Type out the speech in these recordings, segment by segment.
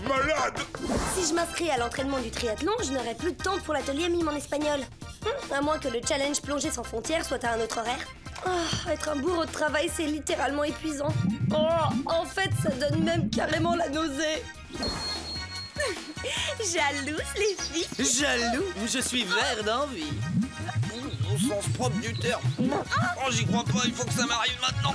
malade. Si je m'inscris à l'entraînement du triathlon, je n'aurai plus de temps pour l'atelier mime en espagnol. À moins que le challenge plongée sans frontières soit à un autre horaire. Oh, être un bourreau de travail, c'est littéralement épuisant. Oh, en fait, ça donne même carrément la nausée. Jalouse, les filles. Jaloux? Je suis vert d'envie. Au sens propre du terme. Oh, j'y crois pas, il faut que ça m'arrive maintenant.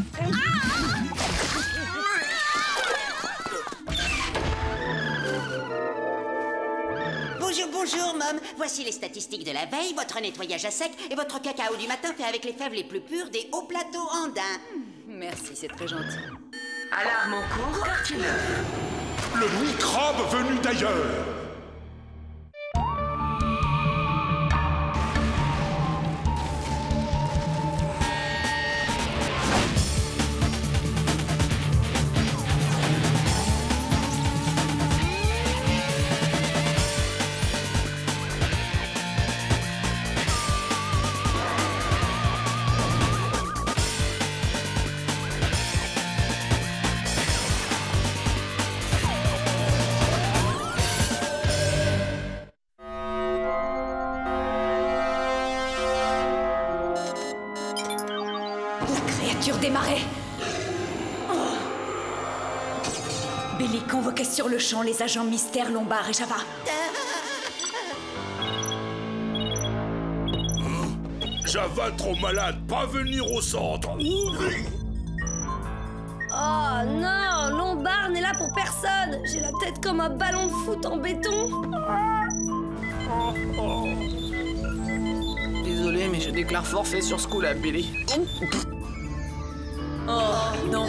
Bonjour, bonjour, Mom. Voici les statistiques de la veille, votre nettoyage à sec et votre cacao du matin fait avec les fèves les plus pures des hauts plateaux andins. Merci, c'est très gentil. Alarme en cours, quartier neuf. Le microbe venu d'ailleurs. Des marais. Oh. Billy convoquait sur le champ les agents Mystère, Lombard et Java. Java trop malade, pas venir au centre. Oh non, Lombard n'est là pour personne. J'ai la tête comme un ballon de foot en béton. Désolé, mais je déclare forfait sur ce coup-là, Billy. Oh non.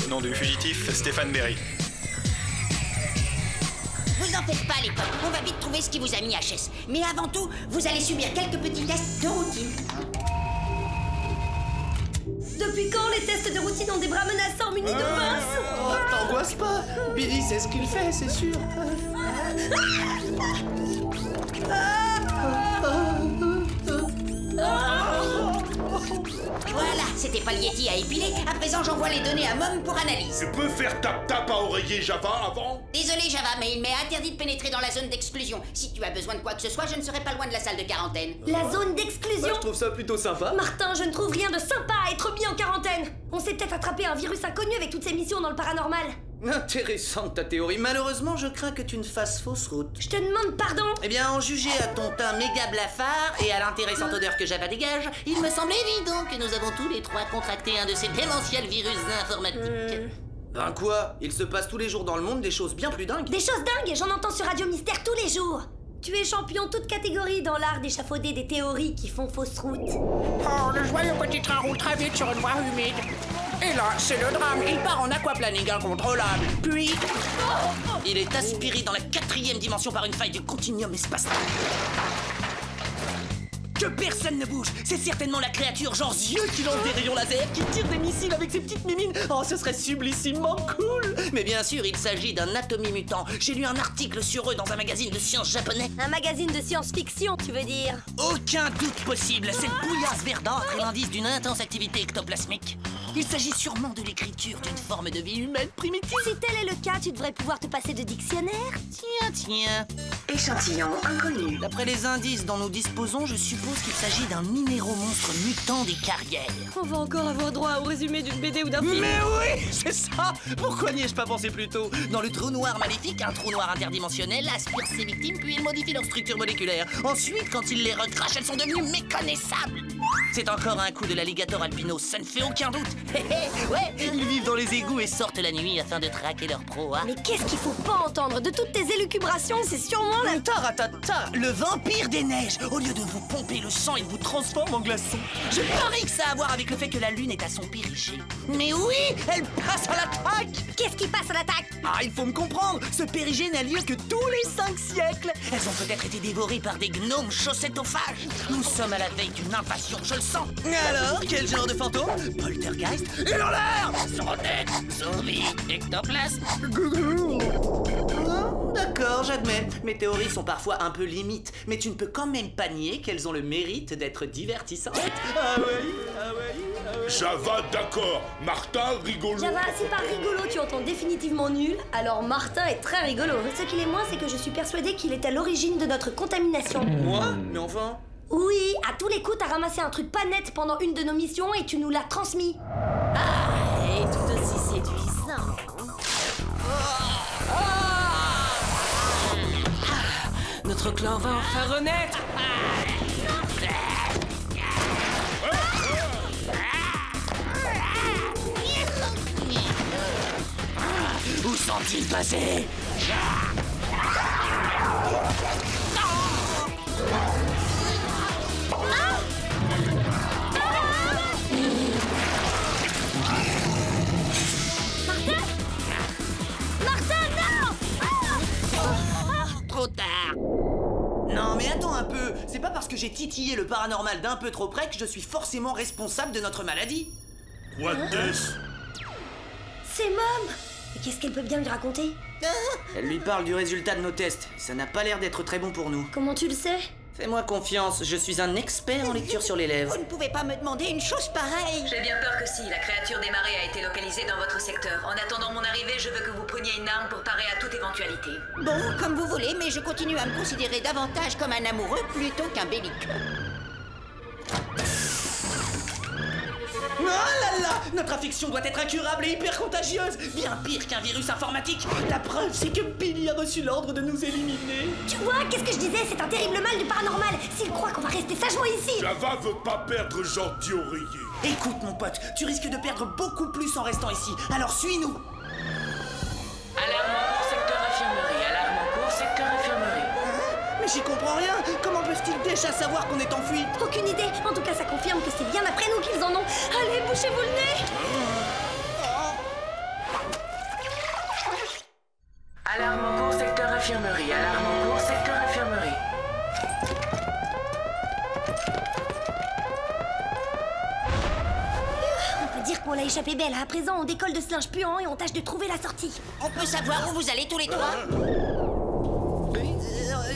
Nom du fugitif, Stéphane Berry. Vous en faites pas, les potes. On va vite trouver ce qui vous a mis HS. Mais avant tout, vous allez subir quelques petits tests de routine. Depuis quand les tests de routine ont des bras menaçants munis de pinces? Oh, t'angoisse pas. Billy sait ce qu'il fait, c'est sûr. Voilà, c'était pas le Yeti à épiler. À présent, j'envoie les données à Mom pour analyse. Tu peux faire tap-tap à oreiller Java avant? Désolé, Java, mais il m'est interdit de pénétrer dans la zone d'exclusion. Si tu as besoin de quoi que ce soit, je ne serai pas loin de la salle de quarantaine. La zone d'exclusion? Je trouve ça plutôt sympa. Martin, je ne trouve rien de sympa à être mis en quarantaine. On s'est peut-être attrapé un virus inconnu avec toutes ces missions dans le paranormal. Intéressante ta théorie. Malheureusement, je crains que tu ne fasses fausse route. Je te demande pardon. Eh bien, en juger à ton teint méga blafard et à l'intéressante odeur que Java dégage, il me semble évident que nous avons tous les trois contracté un de ces démentiels virus informatiques. Ben quoi? Il se passe tous les jours dans le monde des choses bien plus dingues. Des choses dingues, j'en entends sur Radio Mystère tous les jours. Tu es champion toute catégorie dans l'art d'échafauder des théories qui font fausse route. Oh, le joyeux petit train roule très vite sur une voie humide. Et là, c'est le drame, il part en aquaplaning incontrôlable. Puis... Il est aspiré dans la 4e dimension par une faille du continuum espace-temps. Que personne ne bouge. C'est certainement la créature genre Zieux qui lance des rayons laser, qui tire des missiles avec ses petites mimines. Oh, ce serait sublissimement cool. Mais bien sûr, il s'agit d'un atomi mutant. J'ai lu un article sur eux dans un magazine de science japonais. Un magazine de science-fiction, tu veux dire? Aucun doute possible. Cette bouillasse verdâtre est l'indice d'une intense activité ectoplasmique. Il s'agit sûrement de l'écriture d'une forme de vie humaine primitive. Si tel est le cas, tu devrais pouvoir te passer de dictionnaire. Tiens. Échantillon inconnu. D'après les indices dont nous disposons, je suppose qu'il s'agit d'un minéromonstre mutant des carrières. On va encore avoir droit au résumé d'une BD ou d'un film. Mais oui, c'est ça. Pourquoi n'y ai-je pas pensé plus tôt? Dans le trou noir maléfique, un trou noir interdimensionnel aspire ses victimes puis il modifie leur structure moléculaire. Ensuite, quand il les recrache, elles sont devenues méconnaissables. C'est encore un coup de l'alligator albinos, ça ne fait aucun doute. Ouais, ils vivent dans les égouts et sortent la nuit afin de traquer leur proie. Mais qu'est-ce qu'il faut pas entendre? De toutes tes élucubrations, c'est sûrement la... Taratata, le vampire des neiges. Au lieu de vous pomper le sang, il vous transforme en glaçon. Je parie que ça a à voir avec le fait que la lune est à son périgée. Mais oui, elle passe à l'attaque. Qu'est-ce qui passe à l'attaque? Ah, il faut me comprendre. Ce périgée n'a lieu que tous les 5 siècles. Elles ont peut-être été dévorées par des gnomes chaussette-ophages. Nous sommes à la veille d'une invasion, je le sens. Alors, quel genre de fantôme? Poltergeist? Il en l'air! Sorothèque, zombie, ectoplasme. D'accord, j'admets. Mes théories sont parfois un peu limites, mais tu ne peux quand même pas nier qu'elles ont le mérite d'être divertissantes. Ah oui, ah oui, ah oui. Java, d'accord. Martin, rigolo. Java, si par rigolo tu entends définitivement nul, alors Martin est très rigolo. Ce qu'il est moins, c'est que je suis persuadée qu'il est à l'origine de notre contamination. Moi? Mais enfin... Oui, à tous les coups, t'as ramassé un truc pas net pendant une de nos missions et tu nous l'as transmis. Ah, et tout aussi séduisant. Notre clan va enfin renaître. Où sont-ils passés? Trop tard. Non, mais attends un peu. C'est pas parce que j'ai titillé le paranormal d'un peu trop près que je suis forcément responsable de notre maladie. What this? C'est Mom. Mais qu'est-ce qu'elle peut bien lui raconter? Elle lui parle du résultat de nos tests. Ça n'a pas l'air d'être très bon pour nous. Comment tu le sais? Fais-moi confiance, je suis un expert en lecture sur les lèvres. Vous ne pouvez pas me demander une chose pareille. J'ai bien peur que si, la créature des marées a été localisée dans votre secteur. En attendant mon arrivée, je veux que vous preniez une arme pour parer à toute éventualité. Bon, comme vous voulez, mais je continue à me considérer davantage comme un amoureux plutôt qu'un belliqueux. Oh là là! Notre affection doit être incurable et hyper contagieuse! Bien pire qu'un virus informatique! La preuve, c'est que Billy a reçu l'ordre de nous éliminer! Tu vois, qu'est-ce que je disais? C'est un terrible mal du paranormal. S'il croit qu'on va rester sagement ici. Java veut pas perdre gentil oreiller. Écoute mon pote, tu risques de perdre beaucoup plus en restant ici, alors suis-nous! Alarme en cours, secteur infirmerie. Alarme en cours, secteur infirmerie. Mais j'y comprends rien! Comment peuvent-ils déjà savoir qu'on est en fuite? Aucune idée. En tout cas, ça confirme que c'est bien après nous qu'ils en ont. Allez, bouchez-vous le nez. Alarme en cours, secteur infirmerie. Alarme en cours, secteur infirmerie. On peut dire qu'on l'a échappé belle. À présent, on décolle de ce linge puant et on tâche de trouver la sortie. On peut savoir où vous allez tous les trois?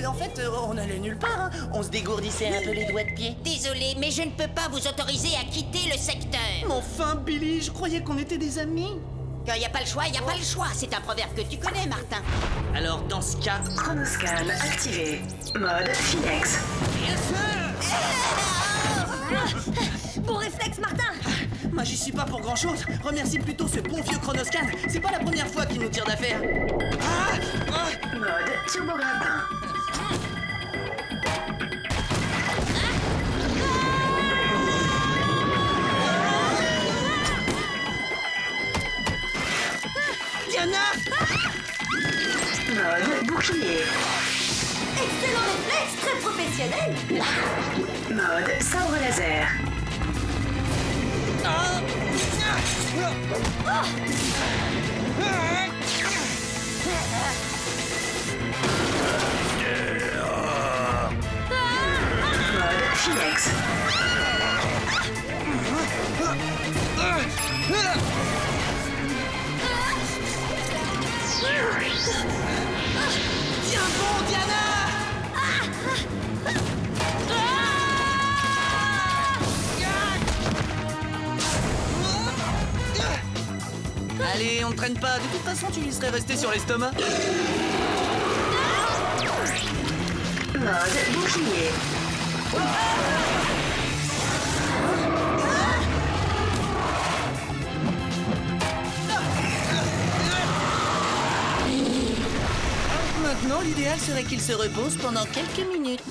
En fait, on allait nulle part, hein. On se dégourdissait un peu les doigts de pied. Désolé, mais je ne peux pas vous autoriser à quitter le secteur. Mais enfin, Billy, je croyais qu'on était des amis. Quand il n'y a pas le choix, il n'y a pas le choix. C'est un proverbe que tu connais, Martin. Alors, dans ce cas... Chronoscan activé. Mode Phoenix. Bon réflexe, Martin. Moi, j'y suis pas pour grand-chose. Remercie plutôt ce bon vieux Chronoscan. C'est pas la première fois qu'il nous tire d'affaire. Mode turbograppin. Diana! Mode bouclier. Excellent réflexe, très professionnel. Mode sabre laser. Mode Phoenix. Tiens bon, Diana! Allez, on ne traîne pas. De toute façon, tu lui serais resté sur l'estomac. Mode bouclier. Maintenant, l'idéal serait qu'il se repose pendant quelques minutes.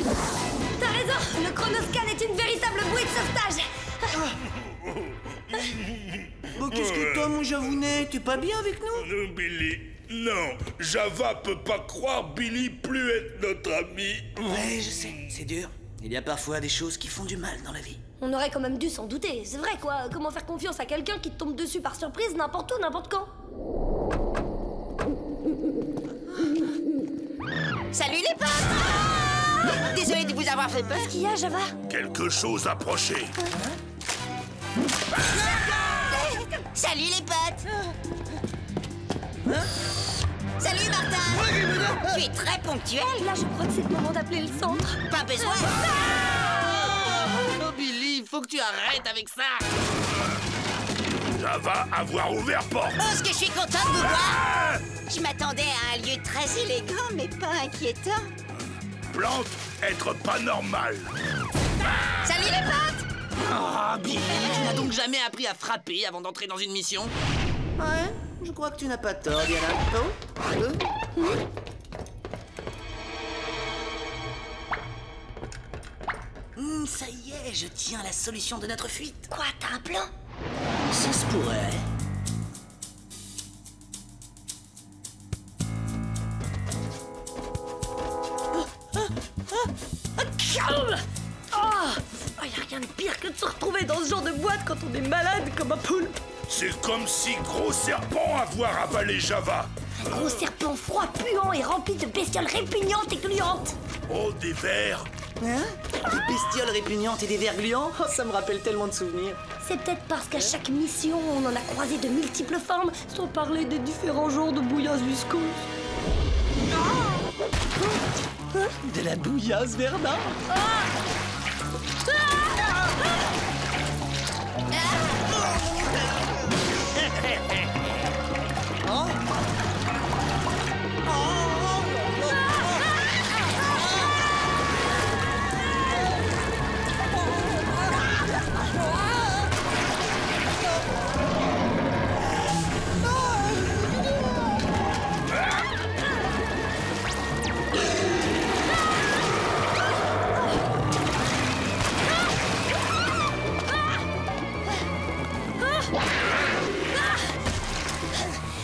T'as raison, le Chronoscan est une véritable bouée de sauvetage. Bon, qu'est-ce que t'as, mon javounet? T'es pas bien avec nous? Billy, non. Java peut pas croire Billy plus être notre ami. Ouais, je sais, c'est dur. Il y a parfois des choses qui font du mal dans la vie. On aurait quand même dû s'en douter. C'est vrai, quoi. Comment faire confiance à quelqu'un qui te tombe dessus par surprise n'importe où, n'importe quand? Salut les potes! Désolé de vous avoir fait peur. Qu'est-ce qu'il y a, Java? Quelque chose approchait. Salut les potes! Salut Martin! Tu es très ponctuel. Là, je crois que c'est le moment d'appeler le centre. Pas besoin. Oh, Billy, faut que tu arrêtes avec ça. Java avoir ouvert porte. Oh, ce que je suis contente de vous voir. Je m'attendais à un lieu très élégant, mais pas inquiétant. Plante, être pas normal. Salut les potes. Ah, Billy, tu n'as donc jamais appris à frapper avant d'entrer dans une mission? Ouais, je crois que tu n'as pas tort, Diana. Oh, Ça y est, je tiens la solution de notre fuite. Quoi, t'as un plan? ça se pourrait. Calme! Oh, y a rien de pire que de se retrouver dans ce genre de boîte quand on est malade comme un poulpe. C'est comme si gros serpent avoir avalé Java. Un gros serpent froid, puant et rempli de bestioles répugnantes et gluantes. Oh, des vers. Hein? Des bestioles répugnantes et des vers gluants? Oh, ça me rappelle tellement de souvenirs. C'est peut-être parce qu'à chaque mission, on en a croisé de multiples formes, sans parler des différents genres de bouillasse viscose. De la bouillasse Verdun.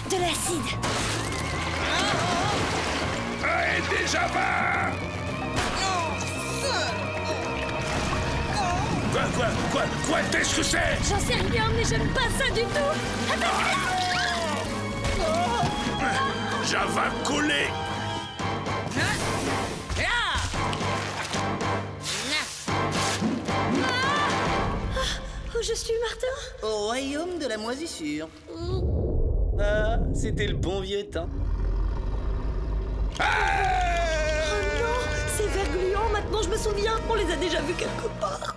De l'acide. Aidez Java. Quoi, qu'est-ce que c'est? J'en sais rien, mais j'aime pas ça du tout. Java collé. Où je suis, Martin? Au royaume de la moisissure. Ah, c'était le bon vieux temps. Oh non, ces vers gluants, maintenant je me souviens, on les a déjà vus quelque part.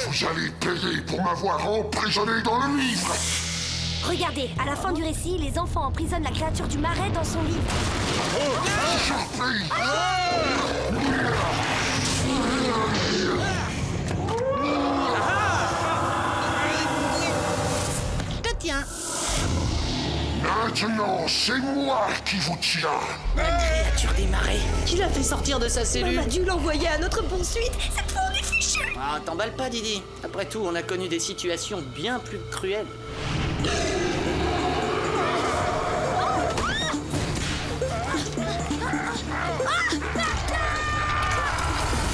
Vous allez payer pour m'avoir emprisonné dans le livre. Regardez, à la fin du récit, les enfants emprisonnent la créature du marais dans son livre. Surpris. Je te tiens. Maintenant, c'est moi qui vous tiens. La créature des marais. Qui l'a fait sortir de sa On cellule? a dû l'envoyer à notre poursuite. Cette fois, on est fichu. Ah, t'emballe pas, Didi. Après tout, on a connu des situations bien plus cruelles.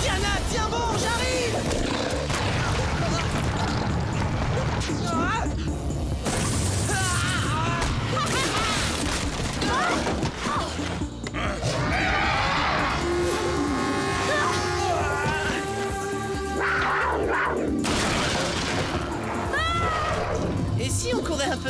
Diana, tiens bon, j'arrive! Et si on courait un peu?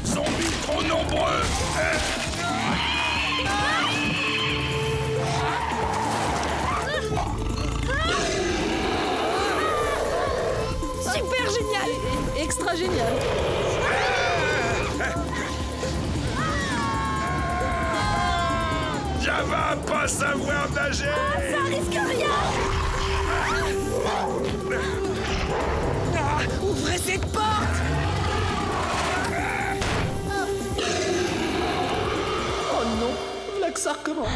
Zombies trop nombreux. Super génial. Extra génial! Java pas savoir nager. Ça risque rien. Ouvrez cette porte! Oh non, là que ça recommence.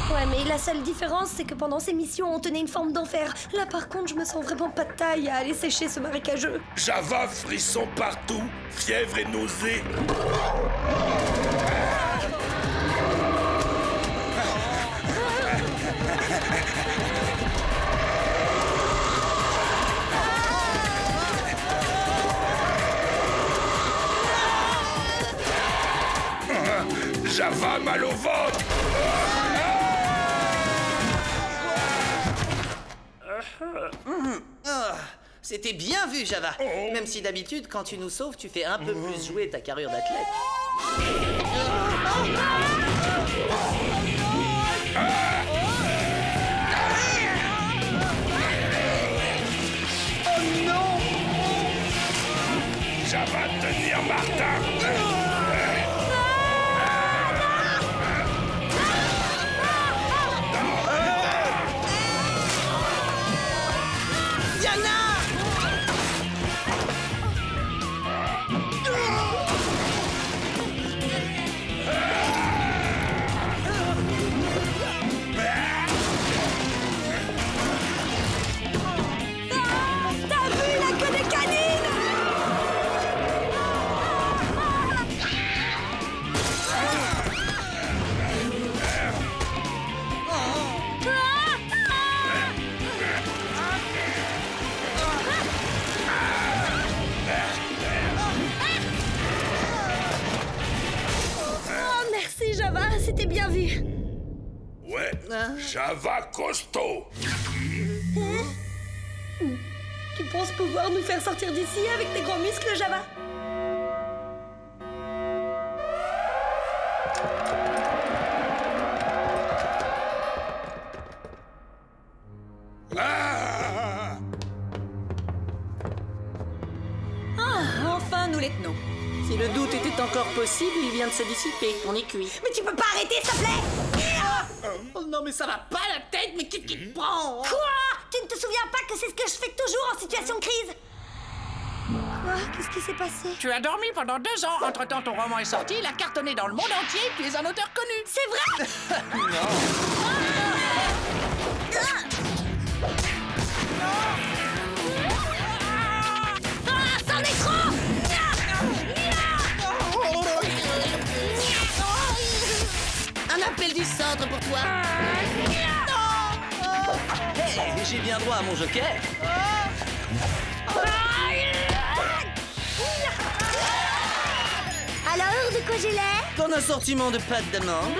Ouais, mais la seule différence, c'est que pendant ces missions, on tenait une forme d'enfer. Là, par contre, je me sens vraiment pas de taille à aller sécher ce marécageux. Java frisson partout, fièvre et nausée. Java mal au ventre. C'était bien vu, Java. Même si d'habitude, quand tu nous sauves, tu fais un peu plus jouer ta carrure d'athlète. Oh non! Java tenir Martin. C'était bien vu. Ouais, Java costaud. Tu penses pouvoir nous faire sortir d'ici avec tes gros muscles, Java? Enfin, nous les tenons. Si le doute était encore possible, il vient de se dissiper. On est cuit. Mais tu peux pas arrêter, s'il te plaît! Oh non, mais ça va pas la tête, mais qu'est-ce qui te prend? Quoi? Tu ne te souviens pas que c'est ce que je fais toujours en situation de crise? Quoi? Qu'est-ce qui s'est passé? Tu as dormi pendant 2 ans. Entre-temps, ton roman est sorti, il a cartonné dans le monde entier, tu es un auteur connu. C'est vrai? C'en est trop! Un appel du centre pour toi. Hey, j'ai bien droit à mon joker. Alors, de quoi j'ai l'air? Ton assortiment de pâtes d'amande.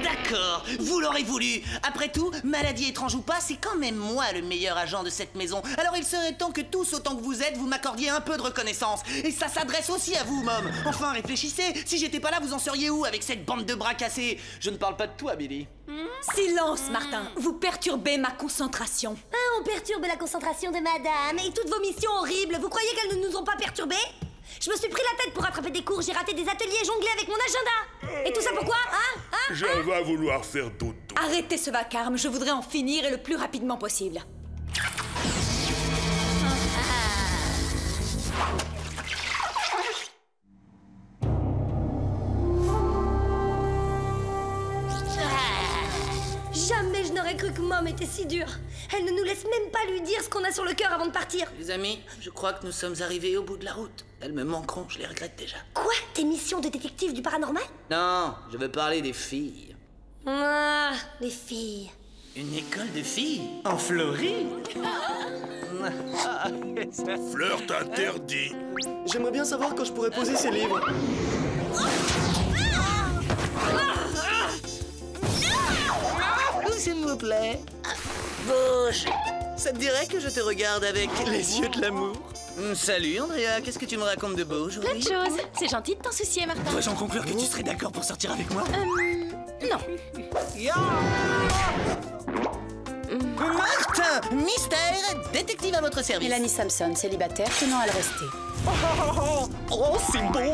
D'accord, vous l'aurez voulu. Après tout, maladie étrange ou pas, c'est quand même moi le meilleur agent de cette maison. Alors il serait temps que tous, autant que vous êtes, vous m'accordiez un peu de reconnaissance. Et ça s'adresse aussi à vous, Mom. Enfin, réfléchissez. Si j'étais pas là, vous en seriez où avec cette bande de bras cassés? Je ne parle pas de toi, Billy. Silence, Martin. Vous perturbez ma concentration. On perturbe la concentration de madame. Et toutes vos missions horribles, vous croyez qu'elles ne nous ont pas perturbées? Je me suis pris la tête pour rattraper des cours, j'ai raté des ateliers, jonglé avec mon agenda. Et tout ça pourquoi? Java vouloir faire dodo. Arrêtez ce vacarme, je voudrais en finir et le plus rapidement possible. Jamais je n'aurais cru que Mom était si dure. Elle ne nous laisse même pas lui dire ce qu'on a sur le cœur avant de partir. Les amis, je crois que nous sommes arrivés au bout de la route. Elles me manqueront, je les regrette déjà. Quoi? Tes missions de détective du paranormal? Non, je veux parler des filles. Ah, les filles. Une école de filles? En Floride? Flirt interdit. J'aimerais bien savoir quand je pourrais poser ces livres. S'il vous plaît. Bouge. Ça te dirait que je te regarde avec les yeux de l'amour? Salut, Andrea. Qu'est-ce que tu me racontes de beau aujourd'hui? Plein de choses. C'est gentil de t'en soucier, Martin. Dois-je en conclure que tu serais d'accord pour sortir avec moi? Non. Martin, mystère, détective à votre service. Mélanie Sampson, célibataire, tenant à le rester. Oh, c'est bon.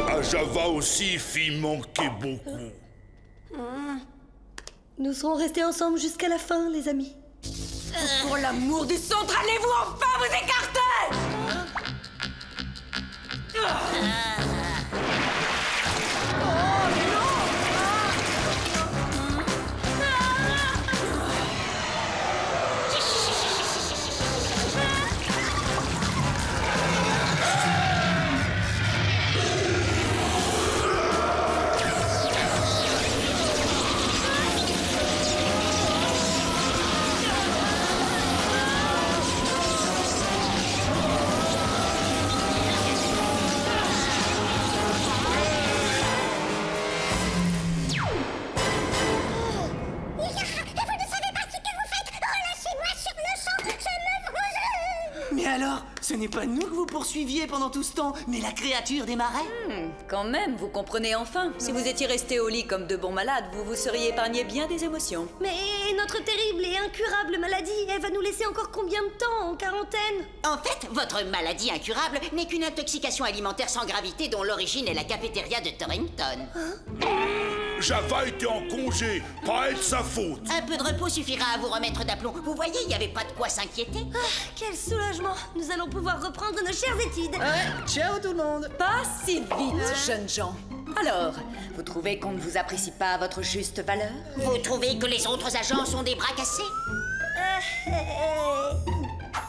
À Java aussi, fille manquait beaucoup. Nous serons restés ensemble jusqu'à la fin, les amis. Pour l'amour du centre, allez-vous enfin vous écarter! Ce n'est pas nous que vous poursuiviez pendant tout ce temps, mais la créature des marais. Quand même, vous comprenez enfin. Si vous étiez restés au lit comme de bons malades, vous vous seriez épargné bien des émotions. Mais notre terrible et incurable maladie, elle va nous laisser encore combien de temps en quarantaine? En fait, votre maladie incurable n'est qu'une intoxication alimentaire sans gravité dont l'origine est la cafétéria de Torrington. Java était en congé, pas être sa faute. Un peu de repos suffira à vous remettre d'aplomb. Vous voyez, il n'y avait pas de quoi s'inquiéter. Quel soulagement! Nous allons pouvoir reprendre nos chères études. Ciao tout le monde. Pas si vite, jeunes gens. Alors, vous trouvez qu'on ne vous apprécie pas à votre juste valeur? Vous trouvez que les autres agents sont des bras cassés?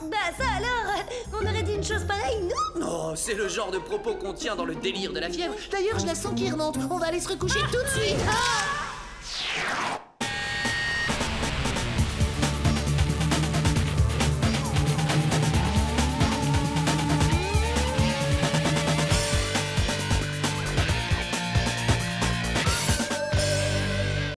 Bah ça alors, on aurait dit une chose pareille, nous? Non, c'est le genre de propos qu'on tient dans le délire de la fièvre. D'ailleurs, je la sens qui remonte. On va aller se recoucher tout de suite.